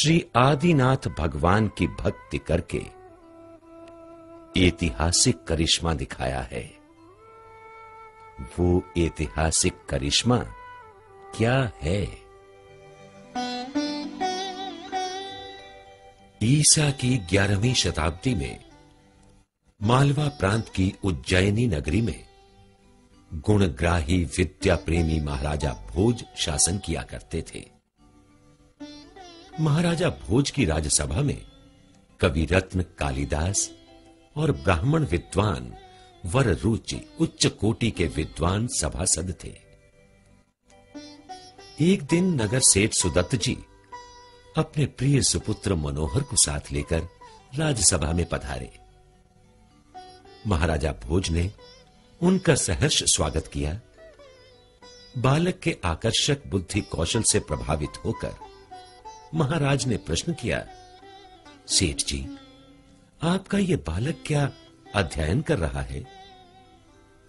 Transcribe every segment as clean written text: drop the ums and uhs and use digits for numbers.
श्री आदिनाथ भगवान की भक्ति करके ऐतिहासिक करिश्मा दिखाया है। वो ऐतिहासिक करिश्मा क्या है? ईसा की 11वीं शताब्दी में मालवा प्रांत की उज्जैनी नगरी में गुणग्राही विद्या प्रेमी महाराजा भोज शासन किया करते थे। महाराजा भोज की राजसभा में कवि रत्न कालिदास और ब्राह्मण विद्वान वर रुचि उच्च कोटि के विद्वान सभासद थे। एक दिन नगर सेठ सुदत्त जी अपने प्रिय सुपुत्र मनोहर को साथ लेकर राजसभा में पधारे। महाराजा भोज ने उनका सहर्ष स्वागत किया। बालक के आकर्षक बुद्धि कौशल से प्रभावित होकर महाराज ने प्रश्न किया, सेठ जी, आपका यह बालक क्या अध्ययन कर रहा है?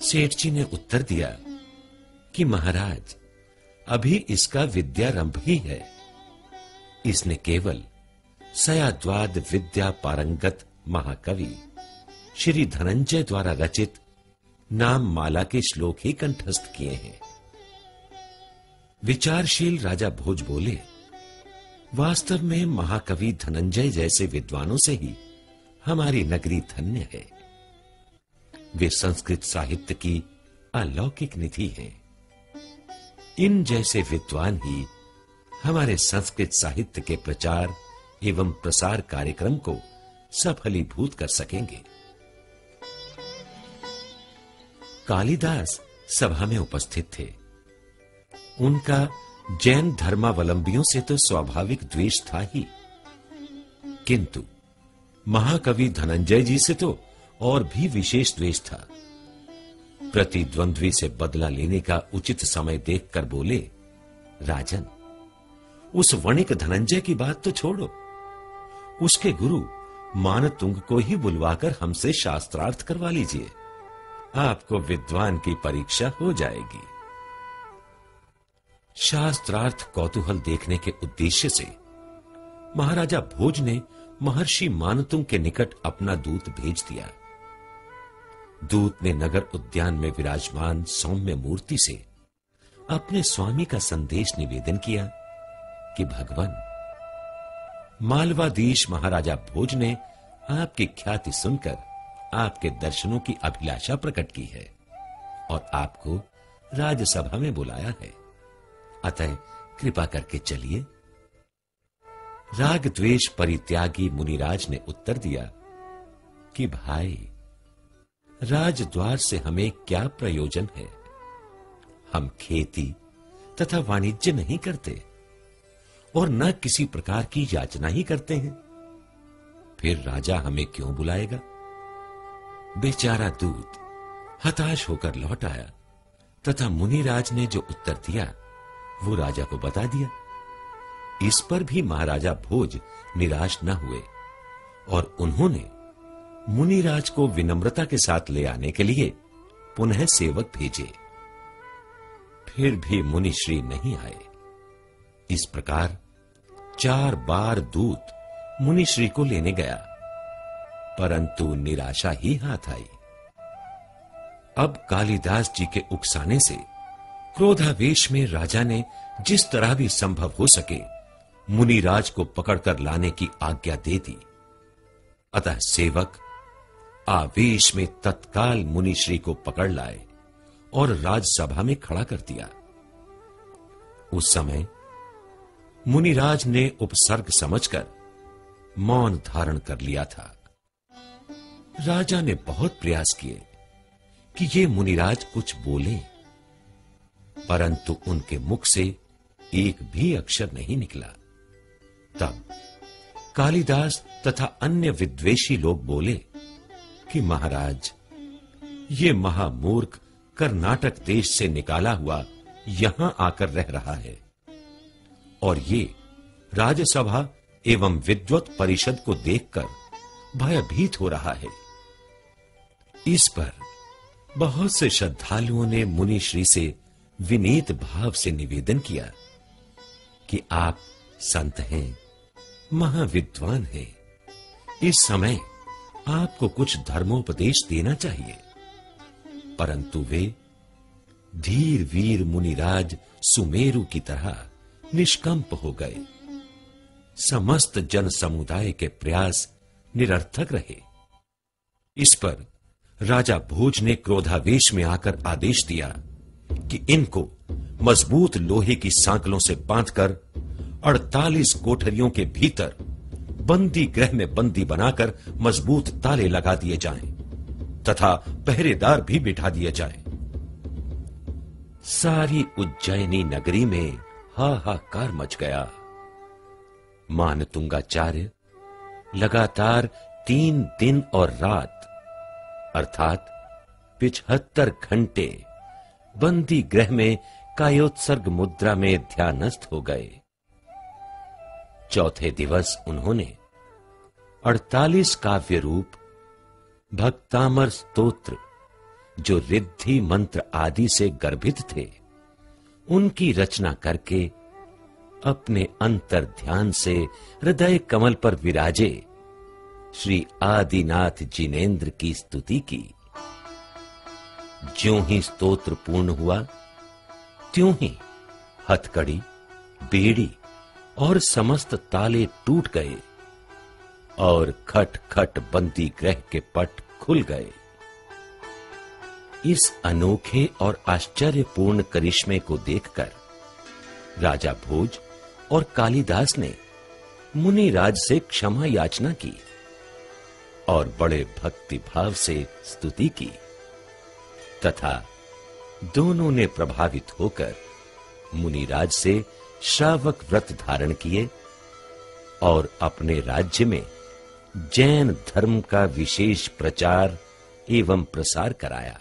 सेठ जी ने उत्तर दिया कि महाराज, अभी इसका विद्यारंभ ही है। इसने केवल सयाद्वाद विद्या पारंगत महाकवि श्री धनंजय द्वारा रचित नाम माला के श्लोक ही कंठस्थ किए हैं। विचारशील राजा भोज बोले, वास्तव में महाकवि धनंजय जैसे विद्वानों से ही हमारी नगरी धन्य है। वे संस्कृत साहित्य की अलौकिक निधि हैं। इन जैसे विद्वान ही हमारे संस्कृत साहित्य के प्रचार एवं प्रसार कार्यक्रम को सफलीभूत कर सकेंगे। कालिदास सभा में उपस्थित थे। उनका जैन धर्मावलंबियों से तो स्वाभाविक द्वेष था ही, किंतु महाकवि धनंजय जी से तो और भी विशेष द्वेष था। प्रतिद्वंद्वी से बदला लेने का उचित समय देखकर बोले, राजन, उस वणिक धनंजय की बात तो छोड़ो, उसके गुरु मानतुंग को ही बुलवाकर हमसे शास्त्रार्थ करवा लीजिए। आपको विद्वान की परीक्षा हो जाएगी। शास्त्रार्थ कौतूहल देखने के उद्देश्य से महाराजा भोज ने महर्षि मानतुंग के निकट अपना दूत भेज दिया। दूत ने नगर उद्यान में विराजमान सौम्य मूर्ति से अपने स्वामी का संदेश निवेदन किया कि भगवान, मालवाधीश महाराजा भोज ने आपकी ख्याति सुनकर आपके दर्शनों की अभिलाषा प्रकट की है और आपको राजसभा में बुलाया है। अतः कृपा करके चलिए। राग द्वेष परित्यागी मुनिराज ने उत्तर दिया कि भाई, राजद्वार से हमें क्या प्रयोजन है? हम खेती तथा वाणिज्य नहीं करते और न किसी प्रकार की याचना ही करते हैं। फिर राजा हमें क्यों बुलाएगा? बेचारा दूत हताश होकर लौट आया तथा मुनिराज ने जो उत्तर दिया वो राजा को बता दिया। इस पर भी महाराजा भोज निराश न हुए और उन्होंने मुनिराज को विनम्रता के साथ ले आने के लिए पुनः सेवक भेजे। फिर भी मुनिश्री नहीं आए। इस प्रकार 4 बार दूत मुनिश्री को लेने गया, परंतु निराशा ही हाथ आई। अब कालिदास जी के उकसाने से क्रोधावेश में राजा ने जिस तरह भी संभव हो सके मुनिराज को पकड़कर लाने की आज्ञा दे दी। अतः सेवक आवेश में तत्काल मुनिश्री को पकड़ लाए और राजसभा में खड़ा कर दिया। उस समय मुनिराज ने उपसर्ग समझकर मौन धारण कर लिया था। राजा ने बहुत प्रयास किए कि ये मुनिराज कुछ बोले, परंतु उनके मुख से एक भी अक्षर नहीं निकला। तब कालिदास तथा अन्य विद्वेषी लोग बोले कि महाराज, ये महामूर्ख कर्नाटक देश से निकाला हुआ यहां आकर रह रहा है और ये राजसभा एवं विद्वत परिषद को देखकर भयभीत हो रहा है। इस पर बहुत से श्रद्धालुओं ने मुनिश्री से विनीत भाव से निवेदन किया कि आप संत हैं, महाविद्वान हैं। इस समय आपको कुछ धर्मोपदेश देना चाहिए। परंतु वे धीर वीर मुनिराज सुमेरु की तरह निष्कंप हो गए। समस्त जन समुदाय के प्रयास निरर्थक रहे। इस पर राजा भोज ने क्रोधावेश में आकर आदेश दिया कि इनको मजबूत लोहे की सांकलों से बांधकर 48 कोठरियों के भीतर बंदी गृह में बंदी बनाकर मजबूत ताले लगा दिए जाएं तथा पहरेदार भी बिठा दिए जाएं। सारी उज्जैनी नगरी में हाहाकार मच गया। मानतुंगाचार्य लगातार 3 दिन और रात अर्थात 75 घंटे बंदी गृह में कायोत्सर्ग मुद्रा में ध्यानस्थ हो गए। चौथे दिवस उन्होंने 48 काव्य रूप भक्तामर स्तोत्र, जो रिद्धि मंत्र आदि से गर्भित थे, उनकी रचना करके अपने अंतर ध्यान से हृदय कमल पर विराजे श्री आदिनाथ जिनेन्द्र की स्तुति की। ज्यों ही स्तोत्र पूर्ण हुआ, त्यों ही हथकड़ी, बेड़ी और समस्त ताले टूट गए और खट खट बंदी गृह के पट खुल गए। इस अनोखे और आश्चर्यपूर्ण करिश्मे को देखकर राजा भोज और कालिदास ने मुनिराज से क्षमा याचना की और बड़े भक्ति भाव से स्तुति की तथा दोनों ने प्रभावित होकर मुनिराज से श्रावक व्रत धारण किए और अपने राज्य में जैन धर्म का विशेष प्रचार एवं प्रसार कराया।